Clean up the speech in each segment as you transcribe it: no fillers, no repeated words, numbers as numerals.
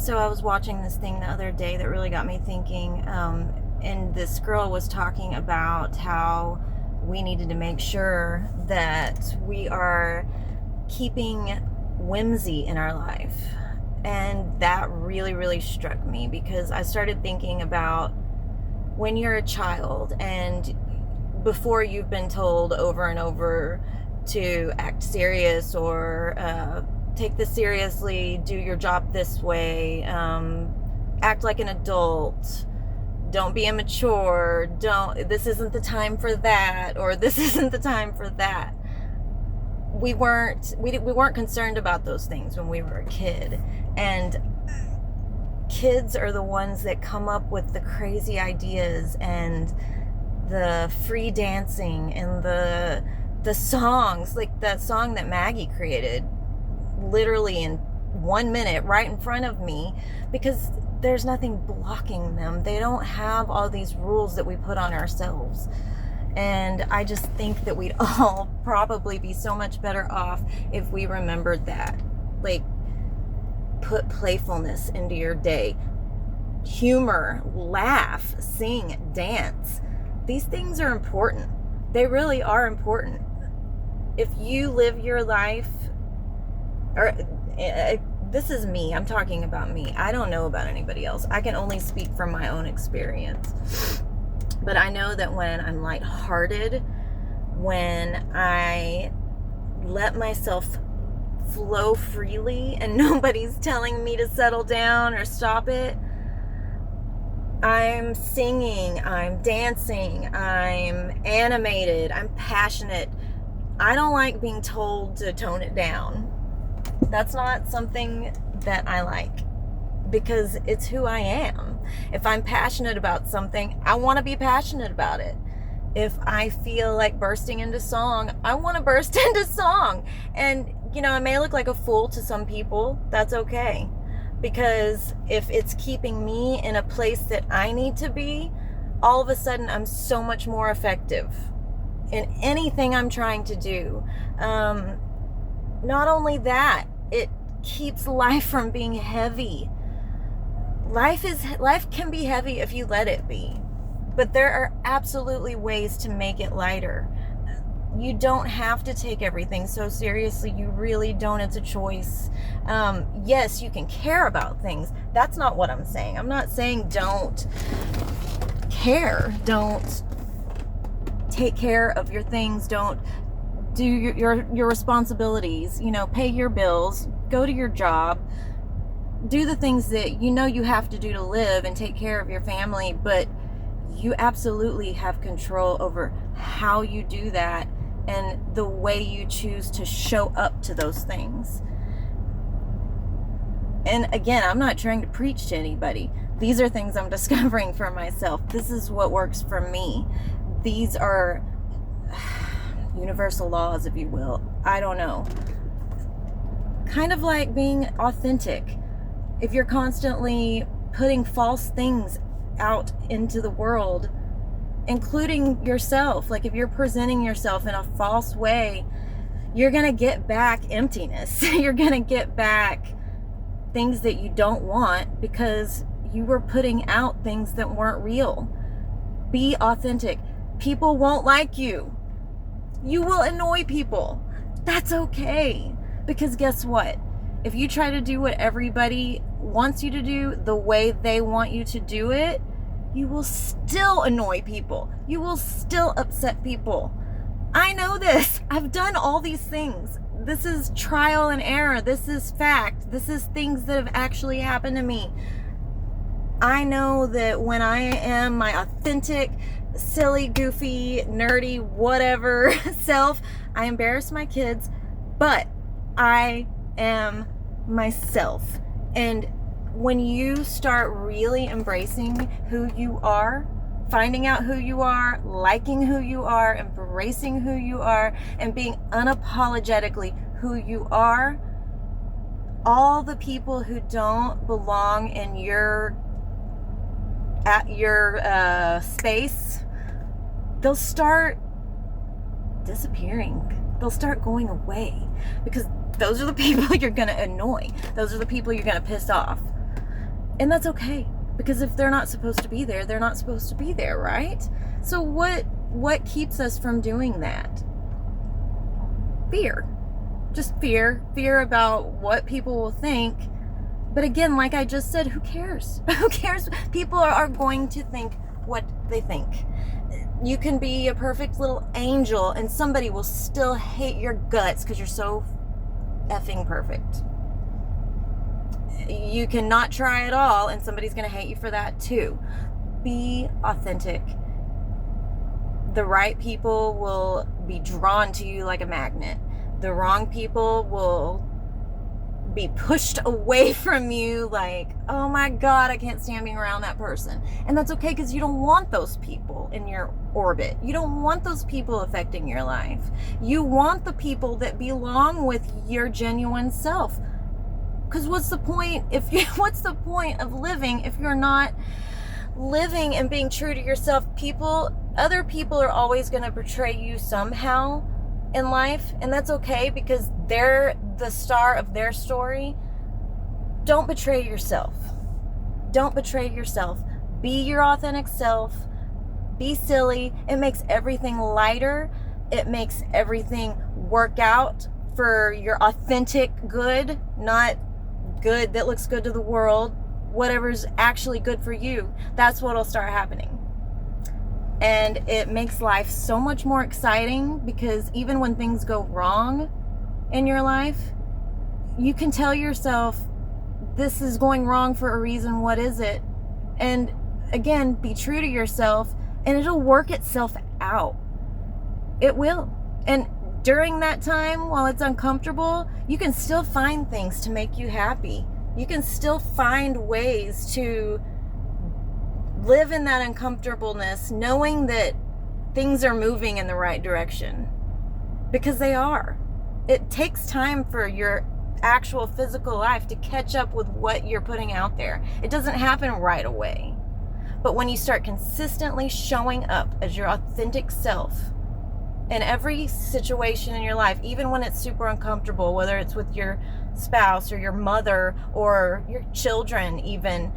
So I was watching this thing the other day that really got me thinking, and this girl was talking about how we needed to make sure that we are keeping whimsy in our life. And that really, really struck me, because I started thinking about when you're a child and before you've been told over and over to act serious, or take this seriously, do your job this way, act like an adult, don't be immature, this isn't the time for that, or this isn't the time for that. We weren't concerned about those things when we were a kid. And kids are the ones that come up with the crazy ideas and the free dancing and the songs, like that song that Maggie created literally in 1 minute right in front of me, because there's nothing blocking them. They don't have all these rules that we put on ourselves. And I just think that we'd all probably be so much better off if we remembered that. Like, put playfulness into your day. Humor, laugh, sing, dance. These things are important. They really are important. If you live your life, or this is me, I'm talking about me. I don't know about anybody else. I can only speak from my own experience. But I know that when I'm lighthearted, when I let myself flow freely and nobody's telling me to settle down or stop it, I'm singing, I'm dancing, I'm animated, I'm passionate. I don't like being told to tone it down. That's not something that I like, because it's who I am. If I'm passionate about something, I want to be passionate about it. If I feel like bursting into song, I want to burst into song. And, I may look like a fool to some people. That's okay. Because if it's keeping me in a place that I need to be, all of a sudden I'm so much more effective in anything I'm trying to do. Not only that, it keeps life from being heavy. Life can be heavy if you let it be, but there are absolutely ways to make it lighter. You don't have to take everything so seriously. You really don't. It's a choice. Yes, you can care about things. That's not what I'm saying. I'm not saying don't care. Don't take care of your things. Don't do your responsibilities. Pay your bills. Go to your job. Do the things that you have to do to live and take care of your family, but you absolutely have control over how you do that and the way you choose to show up to those things. And again, I'm not trying to preach to anybody. These are things I'm discovering for myself. This is what works for me. These are universal laws, if you will. I don't know. Kind of like being authentic. If you're constantly putting false things out into the world, including yourself, like if you're presenting yourself in a false way, you're going to get back emptiness. You're going to get back things that you don't want, because you were putting out things that weren't real. Be authentic. People won't like you. You will annoy people. That's okay. Because guess what? If you try to do what everybody wants you to do the way they want you to do it, you will still annoy people. You will still upset people. I know this. I've done all these things. This is trial and error. This is fact. This is things that have actually happened to me. I know that when I am my authentic, silly, goofy, nerdy, whatever self, I embarrass my kids, but I am myself. And when you start really embracing who you are, finding out who you are, liking who you are, embracing who you are, and being unapologetically who you are, all the people who don't belong in your space, they'll start disappearing. They'll start going away, because those are the people you're going to annoy. Those are the people you're going to piss off. And that's okay, because if they're not supposed to be there, they're not supposed to be there, right? So what keeps us from doing that? Fear. Just fear about what people will think. But again, like I just said, who cares? Who cares? People are going to think what they think. You can be a perfect little angel and somebody will still hate your guts because you're so effing perfect. You cannot try at all and somebody's going to hate you for that too. Be authentic. The right people will be drawn to you like a magnet. The wrong people will be pushed away from you like, oh my God, I can't stand being around that person. And that's okay, because you don't want those people in your orbit. You don't want those people affecting your life. You want the people that belong with your genuine self. Because what's the point what's the point of living if you're not living and being true to yourself? Other people are always going to portray you somehow in life, and that's okay, because they're the star of their story. Don't betray yourself. Don't betray yourself. Be your authentic self. Be silly. It makes everything lighter. It makes everything work out for your authentic good, not good that looks good to the world. Whatever's actually good for you, that's what'll start happening. And it makes life so much more exciting, because even when things go wrong in your life, you can tell yourself, this is going wrong for a reason. What is it? And again, be true to yourself, and it'll work itself out. It will. And during that time, while it's uncomfortable, you can still find things to make you happy. You can still find ways to live in that uncomfortableness, knowing that things are moving in the right direction, because they are. It takes time for your actual physical life to catch up with what you're putting out there. It doesn't happen right away. But when you start consistently showing up as your authentic self in every situation in your life, even when it's super uncomfortable, whether it's with your spouse or your mother or your children even,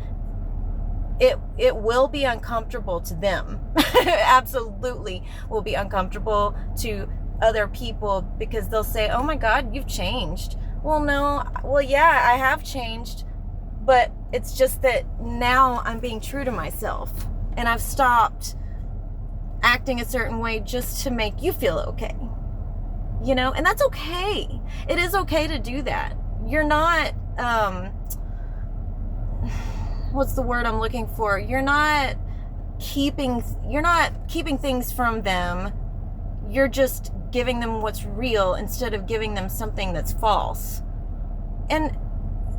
it will be uncomfortable to them. Absolutely will be uncomfortable to other people, because they'll say, oh my God, you've changed. Well, yeah, I have changed, but it's just that now I'm being true to myself, and I've stopped acting a certain way just to make you feel okay. And that's okay. It is okay to do that. You're not, what's the word I'm looking for? You're not keeping things from them. You're just giving them what's real instead of giving them something that's false. And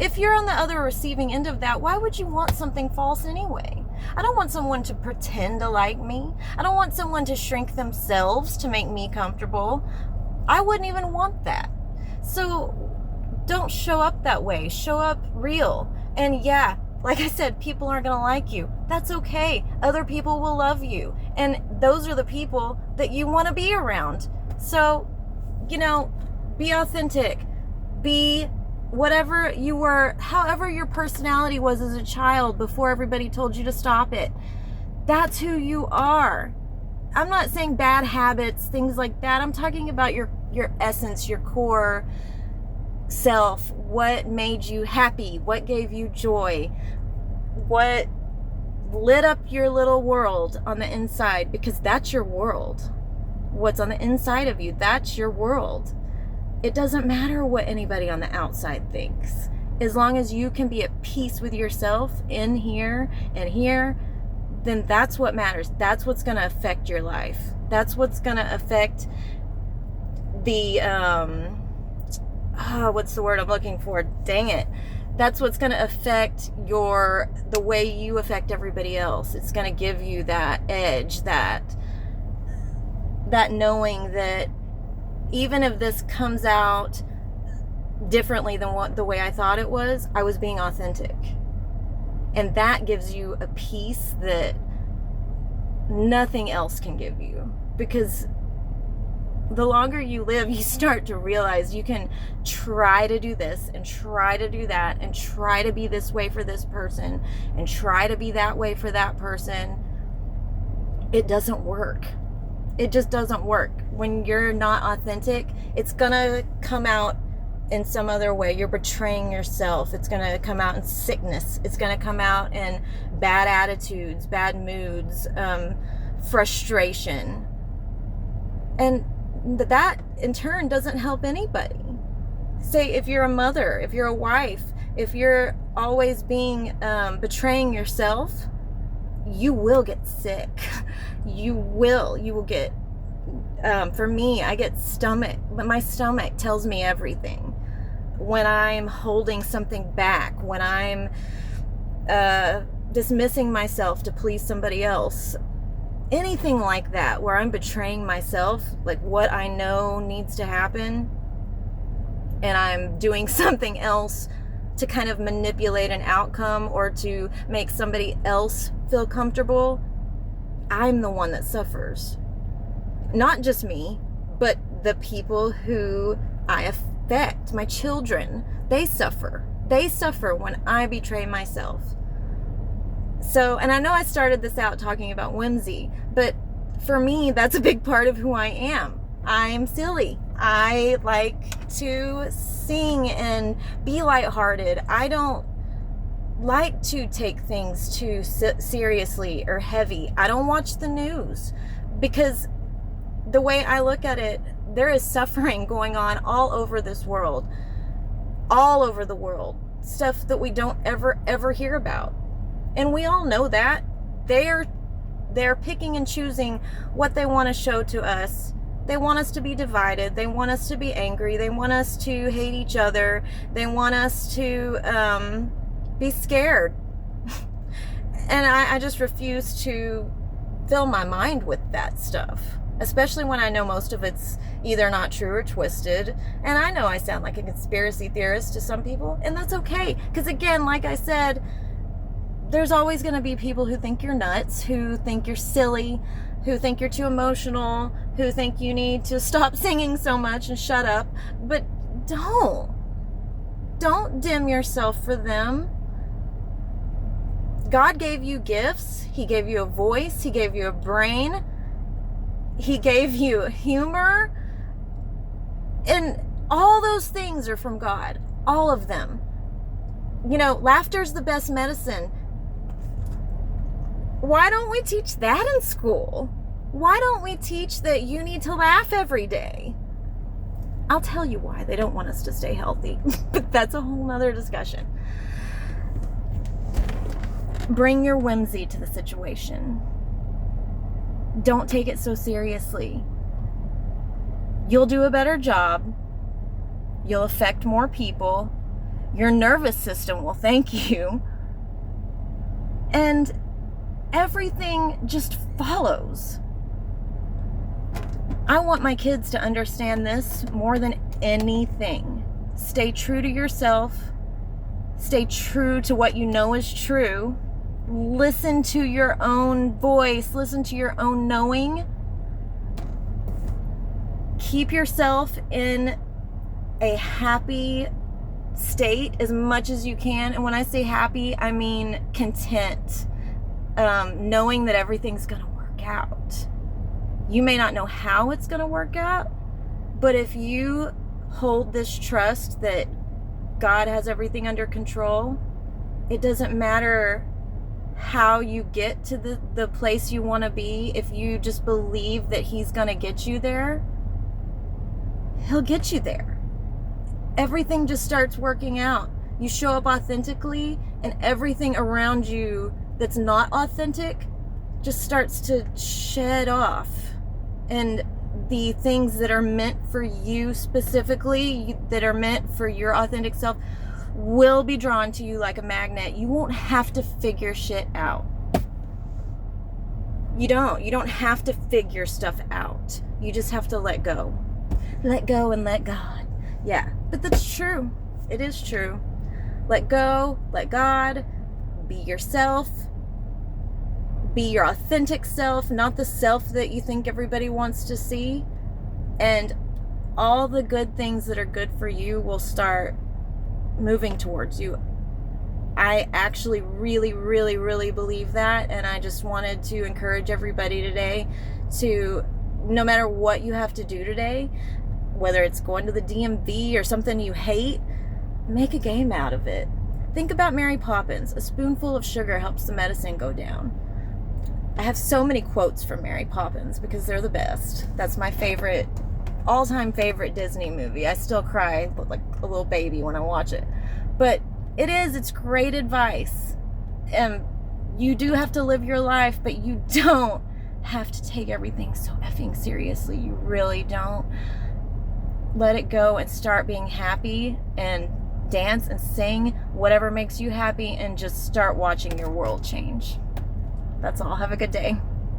if you're on the other receiving end of that, why would you want something false anyway? I don't want someone to pretend to like me. I don't want someone to shrink themselves to make me comfortable. I wouldn't even want that. So don't show up that way. Show up real. And yeah, like I said, people aren't going to like you. That's okay. Other people will love you. And those are the people that you want to be around. So, be authentic. Be whatever you were, however your personality was as a child before everybody told you to stop it. That's who you are. I'm not saying bad habits, things like that. I'm talking about your essence, your core self. What made you happy? What gave you joy? What lit up your little world on the inside? Because that's your world. What's on the inside of you, that's your world. It doesn't matter what anybody on the outside thinks. As long as you can be at peace with yourself in here and here, then that's what matters. That's what's going to affect your life. That's what's going to affect the, what's the word I'm looking for? Dang it. That's what's going to affect the way you affect everybody else. It's going to give you that edge, that knowing that even if this comes out differently than the way I thought it was, I was being authentic. And that gives you a peace that nothing else can give you. Because the longer you live, you start to realize you can try to do this and try to do that and try to be this way for this person and try to be that way for that person. It doesn't work. It just doesn't work. When you're not authentic, it's gonna come out in some other way. You're betraying yourself. It's gonna come out in sickness. It's gonna come out in bad attitudes, bad moods, frustration. And that in turn doesn't help anybody. Say if you're a mother, if you're a wife, if you're always being betraying yourself, you will get sick. You will get, for me, I get my stomach tells me everything. When I'm holding something back, when I'm dismissing myself to please somebody else, anything like that, where I'm betraying myself, like what I know needs to happen, and I'm doing something else to kind of manipulate an outcome or to make somebody else feel comfortable, I'm the one that suffers. Not just me, but the people who I affect, my children, they suffer. They suffer when I betray myself. So, and I know I started this out talking about whimsy, but for me, that's a big part of who I am. I'm silly. I like to sing and be lighthearted. I don't like to take things too seriously or heavy. I don't watch the news because the way I look at it, there is suffering going on all over this world, all over the world, stuff that we don't ever hear about. And we all know that. They're picking and choosing what they want to show to us. They want us to be divided. They want us to be angry. They want us to hate each other. They want us to be scared. And I just refuse to fill my mind with that stuff, especially when I know most of it's either not true or twisted. And I know I sound like a conspiracy theorist to some people, and that's okay. Because again, like I said, there's always going to be people who think you're nuts, who think you're silly, who think you're too emotional, who think you need to stop singing so much and shut up. But don't dim yourself for them. God gave you gifts. He gave you a voice. He gave you a brain. He gave you humor. And all those things are from God. All of them. You know, laughter's the best medicine. Why don't we teach that in school? Why don't we teach that you need to laugh every day? I'll tell you why. They don't want us to stay healthy. But that's a whole nother discussion. Bring your whimsy to the situation. Don't take it so seriously. You'll do a better job. You'll affect more people. Your nervous system will thank you. And everything just follows. I want my kids to understand this more than anything. Stay true to yourself. Stay true to what you know is true. Listen to your own voice. Listen to your own knowing. Keep yourself in a happy state as much as you can. And when I say happy, I mean content. Knowing that everything's going to work out. You may not know how it's going to work out, but if you hold this trust that God has everything under control, it doesn't matter how you get to the place you want to be. If you just believe that He's going to get you there, He'll get you there. Everything just starts working out. You show up authentically, and everything around you that's not authentic just starts to shed off. And the things that are meant for you specifically, that are meant for your authentic self, will be drawn to you like a magnet. You won't have to figure shit out. You don't have to figure stuff out. You just have to let go. Let go and let God. Yeah, but that's true. It is true. Let go, let God, be yourself. Be your authentic self, not the self that you think everybody wants to see. And all the good things that are good for you will start moving towards you. I actually really, really, really believe that. And I just wanted to encourage everybody today to, no matter what you have to do today, whether it's going to the DMV or something you hate, make a game out of it. Think about Mary Poppins. A spoonful of sugar helps the medicine go down. I have so many quotes from Mary Poppins because they're the best. That's my favorite, all-time favorite Disney movie. I still cry like a little baby when I watch it. But it's great advice. And you do have to live your life, but you don't have to take everything so effing seriously. You really don't. Let it go and start being happy and dance and sing whatever makes you happy, and just start watching your world change. That's all. Have a good day.